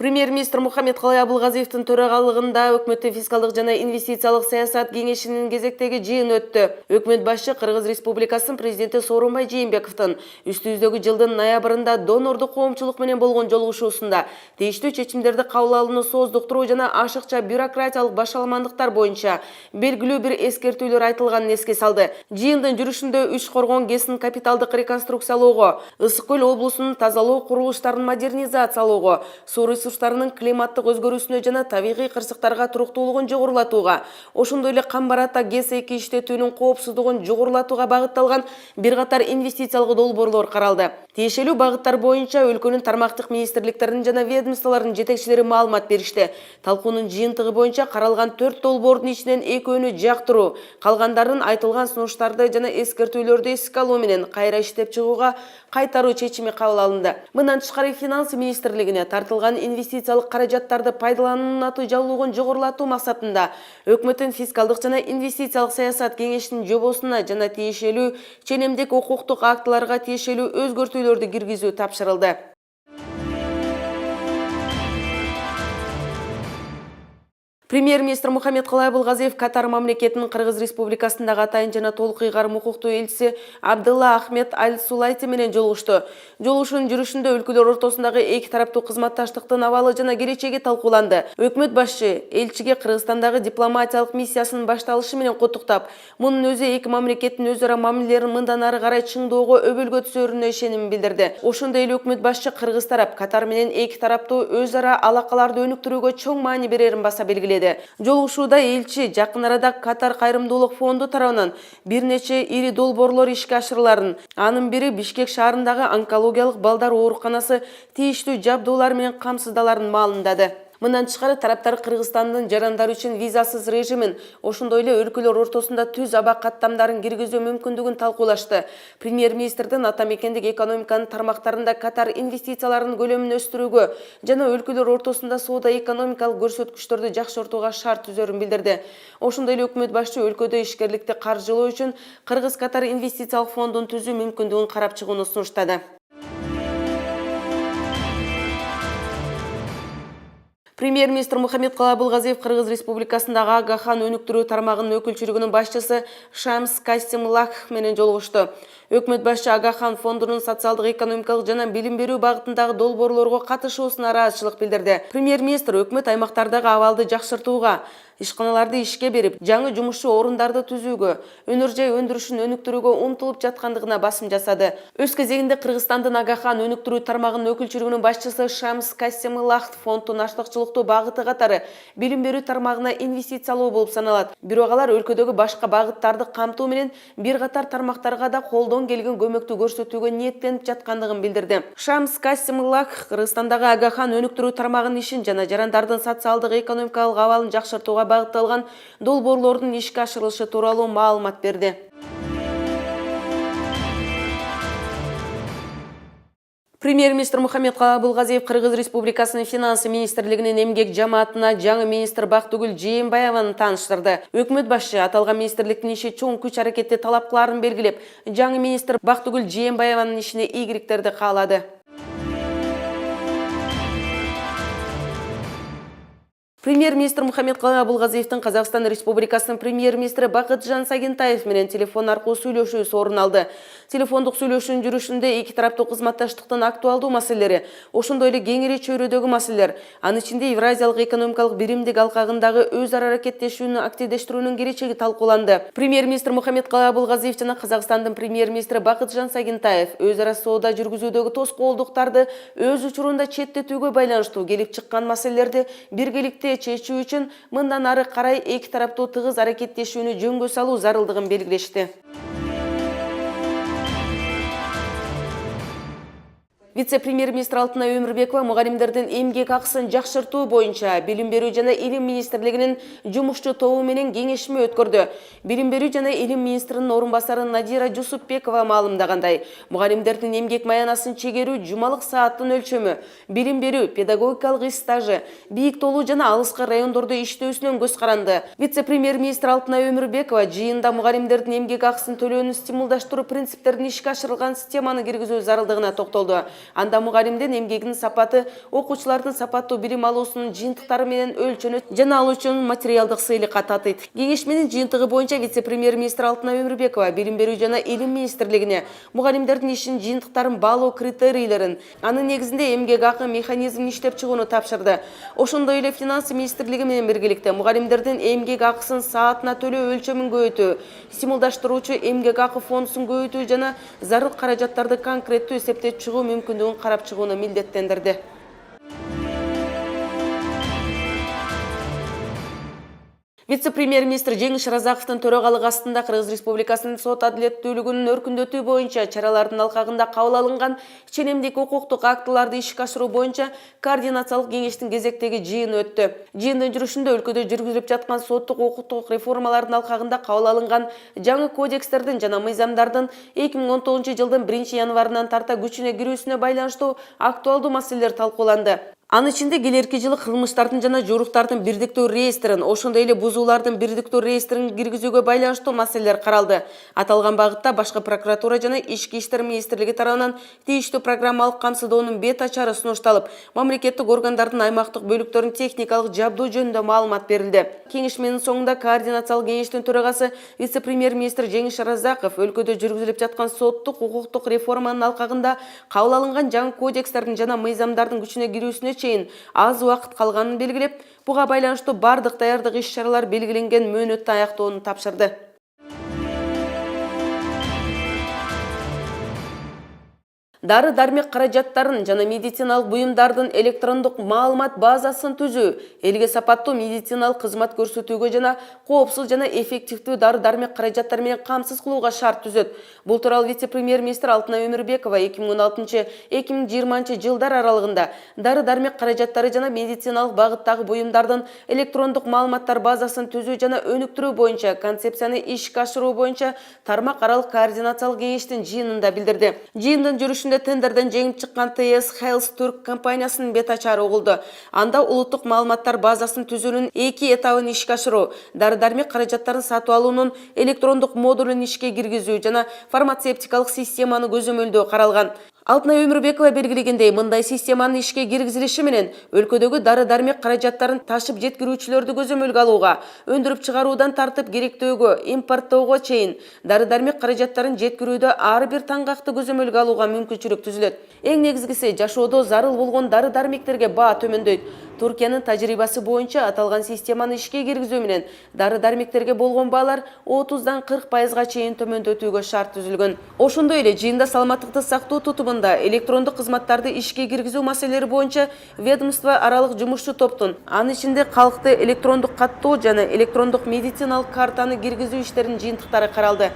Премьер-министр Мухаммедкалый Абылгазиевдин төрагалыгында өкмөттүн фискалдык жана инвестициялык саясат кеңешинин кезектеги жыйыны өттү. Өкмөт башчы Кыргыз Республикасынын президенти Сооронбай Жээнбековдун үстүбүздөгү жылдын ноябрында донордук коомчулук менен болгон жолугушуусунда тийиштүү чечимдерди кабыл алууну сооздуктуруу жана ашыкча бюрократиялык башаламандыктар боюнча белгилүү бир эскертүүлөр айтылганын эске салды. Жыйындын жүрүшүндө Үч Коргон ГЭСин капиталдык реконструкциялоого, Ысык көл облусунун тазалоо курулуштарын модернизациялоого, суу ресурстарынын климаттык өзгөрүүсүнө жана табигый кырсыктарга туруктуулугун жогорулатууга, ошондой эле Камбар-Ата ГЭС-2 иштетүүнүн коопсуздугун жогорулатууга багытталган бир катар инвестициялык долбоорлор каралды. Тиешелүү багыттар боюнча өлкөнүн тармактык министрликтеринин жана ведомстволордун жетекчилери маалымат беришти. Талкуунун жыйынтыгы боюнча каралган 4 долбоордун ичинен экөөнү жактыруу, калгандарын айтылган сунуштарды жана эскертүүлөрдү эске алуу менен кайра иштеп чыгууга кайтаруу чечими кабыл алынды. Мындан тышкары Финансы министрлигине тартылган инвестициялык каражаттарды пайдалануунун натыйжалуулугун жогорулатуу максатында өкмөттүн фискалдык жана инвестициялык саясат кеңешинин жобосуна жана тиешелүү ченемдик укуктук актыларга тиешелүү өзгөртүүлөрдү киргизүү тапшырылды. Премьер-министр Мухаммедкалый Абылгазиев Катар мамлекетинин Кыргыз Республикасындагы атайын жана толук ыйгарым укуктуу элчиси Абдылла Ахмед Аль-Сулайти менен жолугушту. Жолугушуунун жүрүшүндө өлкөлөр ортосундагы эки тараптуу кызматташтыктын абалы жана келечеги талкууланды. Өкмөт башчы элчиге Кыргызстандагы дипломатиялык миссиясынын башталышы менен куттуктап, мунун өзү эки мамлекеттин өзара мамилелерин мындан ары карай чыңдоого өбөлгө түсөрүнө ишенимин билдирди. Ошондой эле өкмөт башчы Кыргыз тарап Катар менен эки тараптуу өзара алакаларды өнүктүрүүгө чоң маани берерин баса белгиледи. Жолугушууда элчи жакын арада Катар кайрымдуулук фонду тарабынан бир нече ири долбоорлор ишке ашырыларын, анын бири Бишкек шаарындагы онкологиялык балдар ооруканасы тийиштүү жабдуулар менен камсыздаларын маалымдады. Мындан тышкары тараптар Кыргызстандын жарандар үчүн визасыз режимин, ошондой эле өлкөлөр ортосунда түз аба каттамдарын киргизүү мүмкүндүгүн талкуулашты. Премьер-министрдин ата мекендик экономиканын тармактарында Катар инвестицияларынын көлөмүн өстүрүүгө жана өлкөлөр ортосунда соода-экономикалык көрсөткүчтөрдү жакшыртууга шарт түзөрүн билдирди. Ошондой эле өкмөт башчы өлкөдө ишкерликти каржылоо үчүн Кыргыз-Катар инвестициялык фондун түзүү мүмкүндүгүн карап чыгууну сунуштады. Премьер-министр Мухаммедкалый Абылгазиев Кыргыз Республикасындагы Агахан өнүктүрүү тармагынын өкүлчүлүгүнүн башчысы Шамс Касимлах менен жолугушту. Өкмөт башчы Агахан фондунун социалдык, экономикалык жана билим берүү багытындагы долбоорлорго катышуусуна ыраазычылык билдирди. Премьер-министр өкмөт аймактардагы абалды жакшыртууга, ишканаларды ишке берип, жаңы жумушчу орундарды түзүүгө, өнөр жай өндүрүшүн өнүктүрүүгө умтулуп жаткандыгына басым жасады. Өз кезегинде Кыргызстандын Агахан өнүктүрүү тармагынын өкүлчүлүгүнүн башчысы Шамс Касимлах фонддун аштыкчылыктуу багыты катары билим берүү тармагына инвестициялоо болуп саналат. Бирок алар өлкөдөгү башка багыттарды камтуу менен бир катар тармактарга да колдон келген көмөктү көрсөтүүгө ниеттенип жаткандыгын билдирди. Шамс Касимлах Кыргызстандагы Агахан өнүктүрүү тармагынын ишин жана жарандардын социалдык, экономикалык абалын жакшыртууга багытталган долбоорлордун ишке ашырылышы тууралуу маалымат берди. Премьер-министр Мухаммедкалый Абылгазиев Кыргыз Республикасынын Финансы министрлигинин эмгек жамаатына жаңы министр Бактыгүл Жээнбаеваны тааныштырды. Өкмөт башчы аталган министрликтин иши чоң күч аракетти талап кылаарын белгилеп, жаңы министр Бактыгүл Жээнбаеванын ишине ийгиликтерди каалады. Премьер-министр Мухаммедкалый Абылгазиевдин Казакстан Республикасынын премьер-министри Бакытжан Сагентаев менен телефон аркылуу сүйлөшүүсү орун алды. Телефондук сүйлөшүүнүн жүрүшүндө эки тараптуу кызматташтыктын актуалдуу маселелери, ошондой эле кеңири чөйрөдөгү маселелер, анын ичинде Евразиялык экономикалык биримдик алкагындагы өз ара аракеттешүүнү активдештирүүнүн келечеги талкууланды. Премьер-министр Мухаммедкалый Абылгазиев жана Казакстандын премьер-министри Бакытжан Сагентаев өз ара соода жүргүзүүдөгү тоскоолдуктарды өз учурунда четтетүүгө байланыштуу келип чыккан маселелерди биргеликте чечүү үчүн мындан ары карай эки тараптуу тыгыз аракеттешүүнү жөнгө салуу зарылдыгын белгилешти. Вице-премьер-министр Алтынай Өмүрбекова мугалимдердин эмгек акысын жакшыртуу боюнча Билим берүү жана Илим министрлигинин жумушчу тобу менен кеңешме өткөрдү. Билим берүү жана Илим министринин орун басары Надира Жусупбекова маалымдагандай, мугалимдердин эмгек маянасын чегерүү, жумалык сааттын өлчөмү, билим берүү, педагогикалык иш стажы, бийик тоолуу жана алыскы райондордо иштөөсүнөн көз каранды. Вице-премьер-министр Алтынай Өмүрбекова жыйында мугалимдердин эмгек акысын төлөөнүн стимулдаштыруу принциптерин ишке ашырылган системаны киргизүү зарылдыгына токтолду. Анда мугалимдин эмгегинин сапаты окуучулардын сапаттуу билим алуусунун жыйынтыктары менен өлчөнөт жана ал үчүн материалдык сыйлыкка татыйт. Кеңешменин жыйынтыгы боюнча вице-премьер-министр Алтынай Өмүрбекова билим берүү жана илим министрлигине мугалимдердин ишин жыйынтыктарын баалоо критерийлерин, анын негизинде эмгек акы механизмин иштеп чыгууну тапшырды. Ошондой эле финансы министрлиги менен биргеликте мугалимдердин эмгек акысын саатына төлөө өлчөмүн көбөйтүү, стимулдаштыруучу эмгек акы фондун көбөйтүү жана зарыл каражаттарды конкреттүү эсептеп чыгуу мүмкүндүгүн карап чыгууну милдеттендирди. Вице-премьер-министр Жеңиш Разаковдун төрагалыгы астында Кыргыз Республикасынын сот адилеттүүлүгүнүн өркүндөтүү боюнча чаралардын алкагында кабыл алынган ченемдик укуктук актыларды ишке ашыруу боюнча координациялык кеңештин кезектеги жыйыны өттү. Жыйындын жүрүшүндө өлкөдө жүргүзүлүп жаткан соттук укуктук реформалардын алкагында кабыл алынган жаңы кодекстердин жана мыйзамдардын 2019 жылдын 1-январынан тарта күчүнө кирүүсүнө байланыштуу актуалдуу маселелер талкууланды. Анын ичинде келерки жылы кылмыштардын жана жоруктардын бирдиктүү реестрин, ошондой эле бузуулардын бирдиктүү реестрин киргизүүгө байланыштуу маселелер каралды. Аталган багытта башкы прокуратура жана Ички иштер министрлиги тарабынан тийиштүү программалык камсыздоонун бет ачары сунушталып, мамлекеттик органдардын аймактык бөлүктөрүнүн техникалык жабдуу жөнүндө маалымат берилди. Кеңешменин соңунда координациялык кеңештин төрагасы вице-премьер-министр Жеңиш Разаков өлкөдө жүргүзүлүп жаткан соттук укуктук реформанын алкагында кабыл алынган жаңы кодекстердин жана мыйзамдардын күчүнө кирүүсүнө аз убакыт калганын белгилеп, буга байланыштуу бардык даярдык иш-чаралар белгиленген мөөнөттө аяктоону тапшырды. Дары-дармек каражаттарын жана медициналык буюмдардын электрондук маалымат базасын түзүү, элге сапаттуу медициналык кызмат көрсөтүүгө жана коопсуз жана эффективдүү дары-дармек каражаттары менен камсыз кылууга шарт түзөт. Бул тууралуу вице-премьер-министр Алтынай Өмүрбекова 2016-2020 жылдар аралыгында дары-дармек каражаттары жана медициналык багыттагы буюмдардын электрондук маалыматтар базасын түзүү жана өнүктүрүү боюнча концепцияны ишке ашыруу боюнча тармак аралык координациялык кеңештин жыйынында билдирди. Жыйындын жүрүшүндө тендерден жеңип чыккан ТС Health Turk компаниясынын бет ачары угулду. Анда улуттук маалыматтар базасын түзүүнүн 2 этабын ишке ашыруу, дары-дармек каражаттарын сатып алуунун электрондук модулун ишке киргизүү жана фармацевтикалык системаны көзөмөлдөө каралган. Алтынай Өмүрбекова белгилегендей, мындай системанын ишке киргизилиши менен өлкөдөгү дары-дармек каражаттарын ташып жеткирүүчүлөрдү көзөмөлгө алууга, өндүрүп чыгаруудан тартып керектөөгө, импорттоого чейин дары-дармек каражаттарын жеткирүүдө ар бир таңгакты көзөмөлгө алууга мүмкүнчүлүк түзүлөт. Эң негизгиси жашоодо зарыл болгон дары-дармектерге баа төмөндөйт. Туркиянын тажрыйбасы боюнча аталган системаны ишке киргизүү менен дары-дармектерге болгон баалар 30-дан 40%га чейин төмөндөтүүгө шарт түзүлгөн. Ошондой эле жыйында саламаттыкты сактоо тутумунда электрондук кызматтарды ишке киргизүү маселелери боюнча ведомство аралык жумушчу топтун, анын ичинде калкты электрондук каттоо жана электрондук медициналык картаны киргизүү иштеринин жыйынтыктары каралды.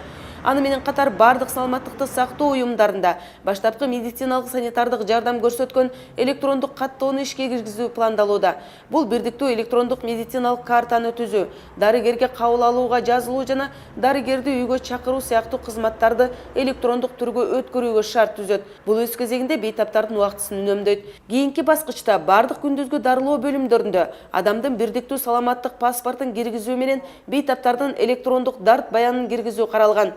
Аны менен катар бардык саламаттыкты сактоо уюмдарында баштапкы медициналык санитардык жардам көрсөткөн электрондук каттоону ишке киргизүү пландалууда. Бул бирдиктүү электрондук медициналык картаны түзүү, дарыгерге кабыл алууга жазылуу жана дарыгерди үйгө чакыруу сыяктуу кызматтарды электрондук түргө өткөрүүгө шарт түзөт. Бул өз кезегинде бейтаптардын убактысын үнөмдөйт. Кийинки баскычта бардык күндүзгү дарылоо бөлүмдөрүндө адамдын бирдиктүү саламаттык паспортун киргизүү менен бейтаптардын электрондук дарт баянын киргизүү каралган.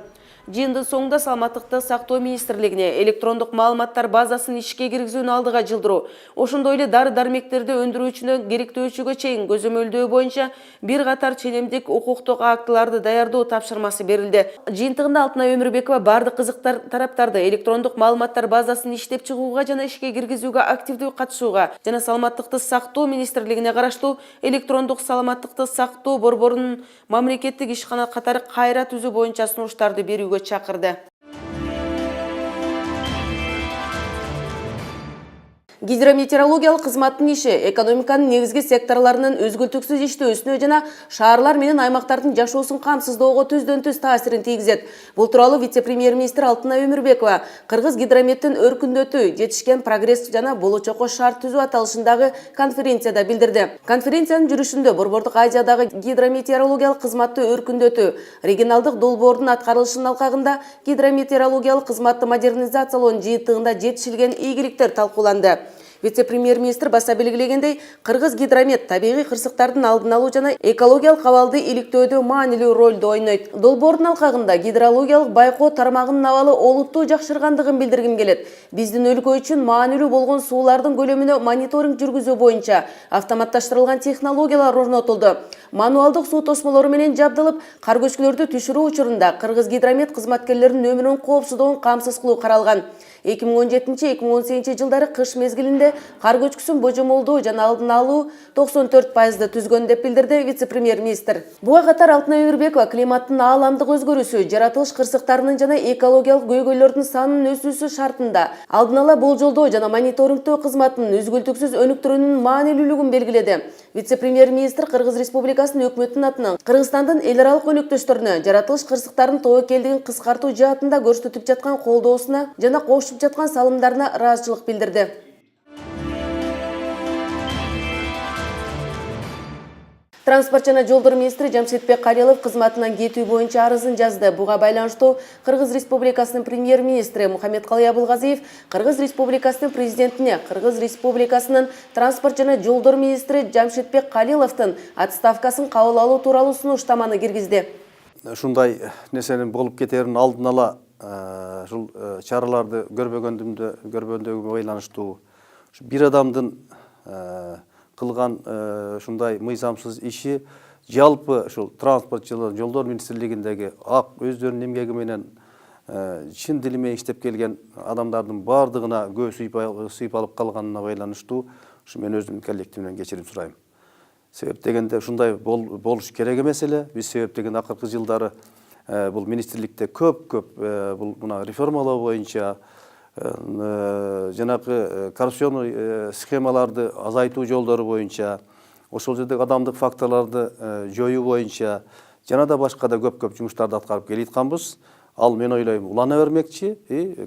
Жыйындын соңунда саламаттыкты сактоо министрлигине электрондук маалыматтар базасын ишке киргизүүнү алдыга жылдыруу, ошондой эле дары-дармектерди өндүрүүчүнөн керектөөчүгө чейин көзөмөлдөө боюнча бир катар ченемдик укуктук актыларды даярдоо тапшырмасы берилди. Жыйынтыгында Алтынай Өмүрбекова бардык кызыктар тараптарды электрондук маалыматтар базасын иштеп чыгууга жана ишке киргизүүгө активдүү катышууга жана саламаттыкты сактоо министрлигине караштуу электрондук саламаттыкты сактоо борборунун мамлекеттик ишкана катары кайра түзүү боюнча сунуштарды берүүгө чакырды. Гидрометеорологиялык кызматтын иши экономиканын негизги секторларынын өзгөлтүксүз иштөөсүнө жана шаарлар менен аймактардын жашоосун камсыздоого түздөн-түз таасирин тийгизет. Бул тууралуу вице-премьер-министр Алтынай Өмүрбекова Кыргыз гидрометтин өркүндөтүү, жетишкен прогресс жана болочокко шарт түзүү аталышындагы конференцияда билдирди. Конференциянын жүрүшүндө Борбордук Азиядагы гидрометеорологиялык кызматты өркүндөтүү, регионалдык долбоордун аткарылышынын алкагында гидрометеорологиялык кызматты модернизациялоонун жыйынтыгында жетишилген ийгиликтер талкууланды. Вице-премьер-министр баса белгилегендей, Кыргыз Гидромет табигый кырсыктардын алдын алуу жана экологиялык абалды иликтөөдө маанилүү ролду ойнойт. Долбоордун алкагында гидрологиялык байкоо тармагынын абалы олуттуу жакшыргандыгын билдиргим келет. Биздин өлкө үчүн маанилүү болгон суулардын көлөмүнө мониторинг жүргүзүү боюнча автоматташтырылган технологиялар орнотулду. Мануалдык суу тосмолору менен жабдылып, кар көчкүлөрдү түшүрүү учурунда Кыргыз Гидромет кызматкерлеринин өмүрүнүн коопсуздугун камсыз кылуу каралган. 2017-2018 жылдары кыш мезгилинде кар көчкүсүн божомолдоо жана алдын алуу 94% түзгөн деп билдирди вице-премьер-министр. Буга катар Алтынай Өмүрбекова климаттын ааламдык өзгөрүүсү, жаратылыш кырсыктарынын жана экологиялык көйгөйлөрдүн санынын өсүүсү шартында алдын ала болжолдоо жана мониторингтөө кызматынын үзгүлтүксүз өнүктүрүүнүн маанилүүлүгүн белгиледи. Вице-премьер-министр Кыргыз Республикасынын өкмөтүнүн атынан Кыргызстандын эл аралык өнөктөштөрүнө жаратылыш кырсыктарынын тобокелдигин кыскартуу жаатында көрсөтүп жаткан колдоосуна жана кошуп жаткан салымдарына ыраазычылык билдирди. Транспорт жана жолдор министри Жамшитбек Калилов кызматынан кетүү боюнча арызын жазды. Буга байланыштуу Кыргыз Республикасынын премьер-министри Мухаммедкалый Абылгазиев Кыргыз Республикасынын президентине Кыргыз Республикасынын транспорт жана жолдор министри Жамшитбек Калиловдун отставкасын кабыл алуу тууралуу сунуштаманы киргизди. Ушундай нерсенин болуп кетерин алдын ала ушул чараларды көрбөгөндүгү байланыштуу бир адамдын кылган ушундай мыйзамсыз иши жалпы ушул транспорт жана жолдор министрлигиндеги өздөрүнүн эмгеги менен чын дили менен иштеп келген адамдардын баардыгына көз сыйып алып калганына байланыштуу ушу мен өзүмдүн коллективимден кечирим сурайм. Себеп дегенде ушундай болуш керек эмес эле. Биз себеп дегенде акыркы жылдары бул министрликте көп бул мына реформалоо боюнча жанакы коррупционный схемаларды азайтуу жолдору боюнча, ошол жердеги адамдык факторлорду жоюу боюнча жана да башка да көп жумуштарды аткарып келатканбыз. Ал мен ойлойм улана бермекчи,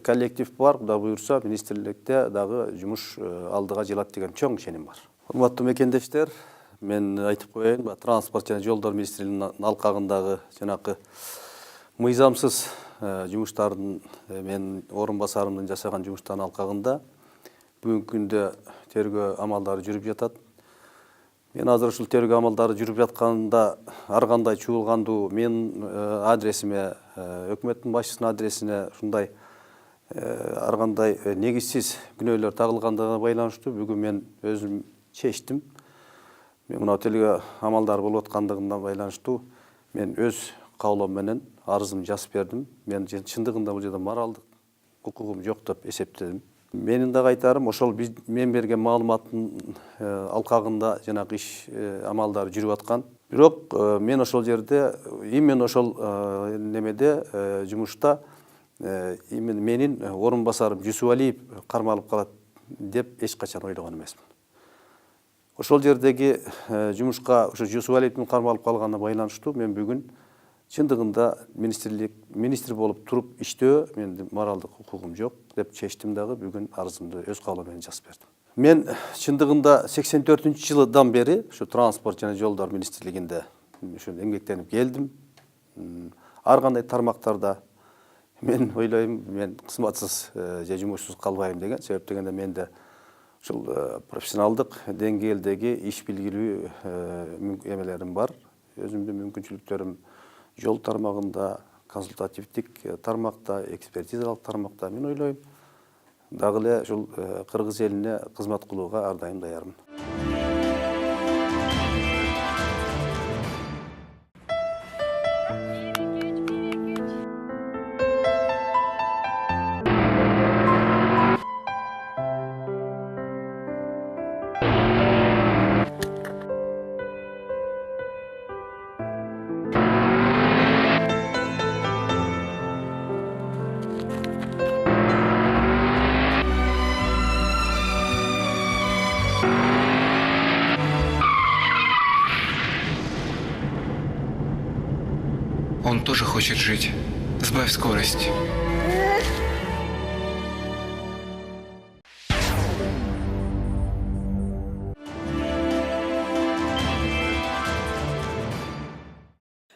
коллектив бар, Кудай буйрса министрликте дагы жумуш алдыга жылат деген чоң ишеним бар. Урматтуу мекендештер, мен айтып коеюн, транспорт жана жолдор министрлигинин алкагындагы жанакы мыйзамсыз жумуштардын мен орун басарымдын жасаган жумуштардын алкагында бүгүнкү күндө тергөө амалдары жүрүп жатат. Мен азыр ушул тергөө амалдары жүрүп жатканда ар кандай чуулгандуу мен адресиме, өкмөттүн башчысынын адресине ушундай ар кандай негизсиз күнөөлөр тагылгандыгына байланыштуу бүгүн мен өзүм чечтим. Мен мына тергөө амалдары болуп аткандыгына байланыштуу мен өз каулом менен арызымды жазып бердим. Мен чындыгында бул жерде моралдык укугум жок деп эсептедим. Менин дагы айтарым, ошол мен берген маалыматтын алкагында жанагы иш амалдары жүрүп аткан. Бирок мен ошол жерде именно ошол немеде жумушта именно менин орун басарым Жусупалиев кармалып калат деп эч качан ойлогон эмесмин. Ошол жердеги жумушка ошо Жусупалиевдин кармалып калганына байланыштуу мен бүгүн чындыгында министр болуп туруп иштөө менин моралдык укугум жок деп чечтим дагы бүгүн арызымды өз каалоом менен жазып бердим. Мен чындыгында 84-жылдан бери ушу транспорт жана жолдор министрлигинде ушу эмгектенип келдим. Ар кандай тармактарда мен ойлойм, мен кызматсыз же жумушсуз калбайм деген. Себеп дегенде менде ушул профессионалдык деңгээлдеги иш билгилүү эмелерим бар. Өзүмдүн мүмкүнчүлүктөрүм жол тармагында, консультативдик тармакта, экспертизалык тармакта мен ойлойм, дагы эле ушул кыргыз элине кызмат кылууга ар дайым даярмын. Он тоже хочет жить. Сбавь скорость.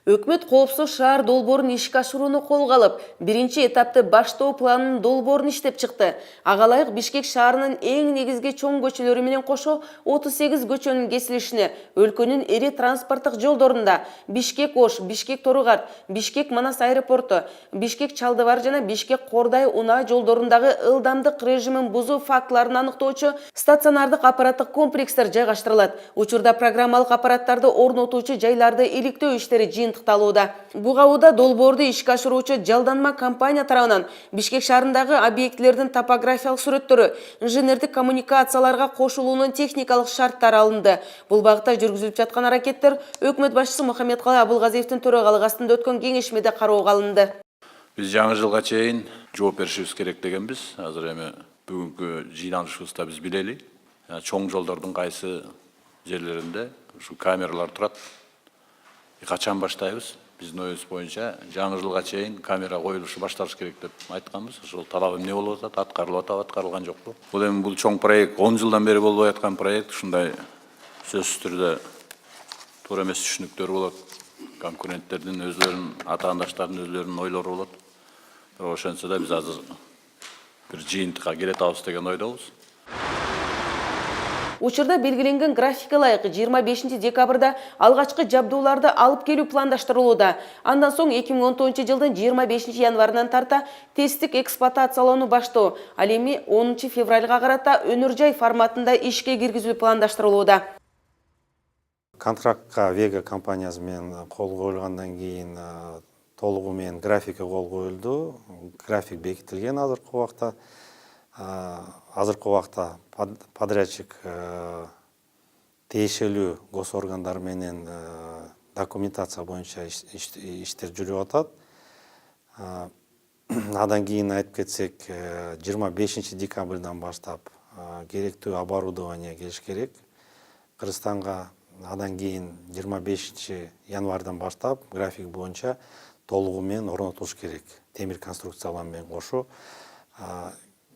Өкмөт коопсуз шаар долбоорун ишке ашырууну колго алып, биринчи этапты баштоо планынын долбоорун иштеп чыкты. Ага ылайык Бишкек шаарынын эң негизги чоң көчөлөрү менен кошо 38 көчөнүн кесилишине, өлкөнүн эри транспорттук жолдорунда Бишкек-Ош, Бишкек-Торугарт, Бишкек-Манас аэропорту, Бишкек-Чалдыбар жана Бишкек-Кордай унаа жолдорундагы ылдамдык режимин бузуу фактыларын аныктоочу стационардык аппараттык комплекстер жайгаштырылат. Учурда программалык аппараттарды орнотуучу жайларды иликтөө иштери жыйынтыкталууда. Буга уда долбоорду ишке ашыруучу жалданма компания тарабынан Бишкек шаарындагы объектилердин топографиялык сүрөттөрү, инженердик коммуникацияларга кошулуунун техникалык шарттары алынды. Бул багытта жүргүзүлүп жаткан аракеттер өкмөт башчысы Мухаммедкалый Абылгазиевдин төрагалыгы астында өткөн кеңешмеде кароого алынды. Биз жаңы жылга чейин жооп беришибиз керек дегенбиз. Азыр эми бүгүнкү жыйналышыбызда биз билели. Чоң жолдордун кайсы жерлеринде ушу камералар турат. Качан баштайбыз? Биздин оюбуз боюнча жаңы жылга чейин камера коюлушу башталыш керек деп айтканбыз. Ошол талап эмне болуп атат? Аткарылып атабы, аткарылган жокпу? Бул эми бул чоң проект 10 жылдан бери болбой аткан проект. Ушундай сөзсүз түрдө туура эмес түшүнүктөр болот. Конкуренттердин өзлөрүнүн, атаандаштардын өзлөрүнүн ойлору болот. Бирок ошентсе да биз азыр бир жыйынтыкка келе атабыз деген ойдобуз. Учурда белгиленген графикке ылайык 25 декабрда алгачкы жабдууларды алып келүү пландаштырылууда. Андан соң 2019 жылдын 25 январынан тарта тесттик эксплуатациялоону баштоо. Ал эми 10 февралга карата өнөр жай форматында ишке киргизүү пландаштырылууда. Контрактка Вега компаниясы менен кол коюлгандан кийин толугу менен графикке кол коюлду. График бекитилген азыркы убакта. Азыркы убакта подрядчик тиешелүү госоргандар менен документация боюнча иштер жүрүп атат. Андан кийин айтып кетсек, 25 декабрдан баштап керектүү оборудование келиш керек Кыргызстанга. Андан кийин 25 январдан баштап график боюнча толугу менен орнотулуш керек. Темир конструкциялар менен кошу.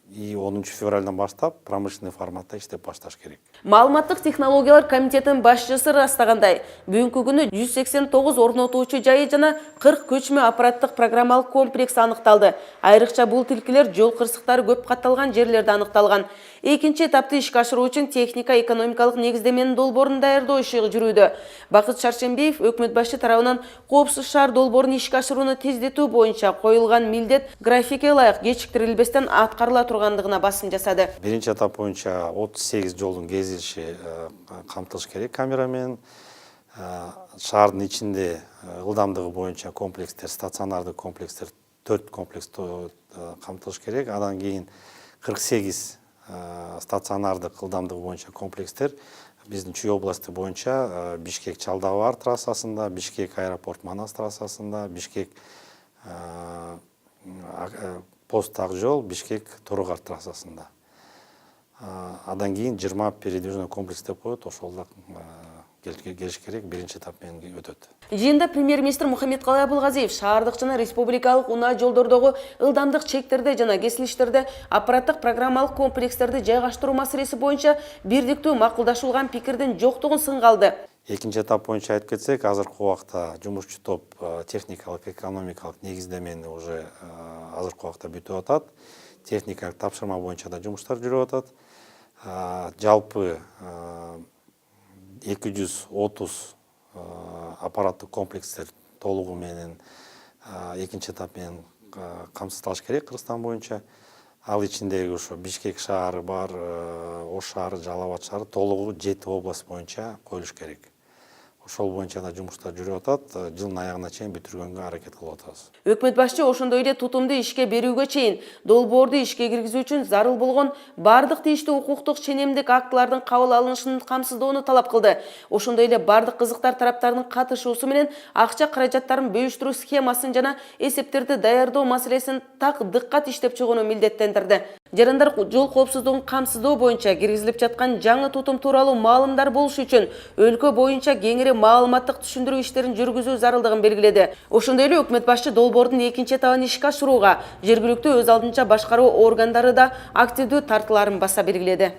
И 10 февралдан баштап промышленный форматта иштеп башташ керек. Маалыматтык технологиялар комитетинин башчысы ырастагандай, бүгүнкү күнү 189 орнотуучу жайы жана 40 көчмө аппараттык программалык комплекс аныкталды. Айрыкча бул тилкилер жол кырсыктары көп катталган жерлерде аныкталган. Экинчи этапты ишке ашыруу үчүн техника экономикалык негиздеменин долбоорун даярдоо иши жүрүүдө. Бакыт Шаршембиев өкмөт башчы тарабынан коопсуз шаар долбоорун ишке ашырууну тездетүү боюнча коюлган милдет графикке ылайык кечиктирилбестен аткарыла тургандыгына басым жасады. Биринчи этап боюнча 38 жолдун кезилиши камтылыш керек камера менен. Шаардын ичинде ылдамдыгы боюнча комплекстер, стационардык комплекстер 4 комплекс камтылыш керек. Андан кийин 48 стационардык ылдамдыгы боюнча комплекстер биздин Чүй областы боюнча Бишкек-Чалдыбар трассасында, Бишкек-Аэропорт-Манас трассасында, Бишкек Пост Акжол, Бишкек-Торугарт трассасында. Андан кийин 20 передвижной комплекс деп коет, ошолда келиш керек, биринчи этап менен өтөт. Жыйында премьер-министр Мухаммедкалый Абылгазиев шаардык жана республикалык унаа жолдордогу ылдамдык чектерде жана кесилиштерде аппараттык программалык комплекстерди жайгаштыруу маселеси боюнча бирдиктүү макулдашылган пикирдин жоктугун сынга алды. Экинчи этап боюнча айтып кетсек, азыркы убакта жумушчу топ техникалык, экономикалык негиздемени уже азыркы убакта бүтүп атат. Техникалык тапшырма боюнча да жумуштар жүрүп атат. Жалпы 230 аппараттык комплекстер толугу менен экинчи этап менен камсыздалыш керек Кыргызстан боюнча. Ал ичиндеги ошо Бишкек шаары бар, Ош шаары, Жалал Абад шаары толугу 7 область боюнча коюлуш керек. Ошол боюнча да жумуштар жүрүп атат. Жылдын аягына чейин бүтүргөнгө аракет кылып атабыз. Өкмөт башчы ошондой эле тутумду ишке берүүгө чейин долбоорду ишке киргизүү үчүн зарыл болгон бардык тийиштүү укуктук ченемдик актылардын кабыл алынышын камсыздоону талап кылды. Ошондой эле бардык кызыктар тараптарынын катышуусу менен акча каражаттарын бөлүштүрүү схемасын жана эсептерди даярдоо маселесин так дыккат иштеп чыгууну милдеттендирди. Жарандар жол коопсуздугун камсыздоо боюнча киргизилип жаткан жаңы тутум тууралуу маалымдар болуш үчүн өлкө боюнча кеңири маалыматтык түшүндүрүү иштерин жүргүзүү зарылдыгын белгиледи. Ошондой эле өкмөт башчы долбоордун экинчи этабын ишке ашырууга жергиликтүү өз алдынча башкаруу органдары да активдүү тартыларын баса белгиледи.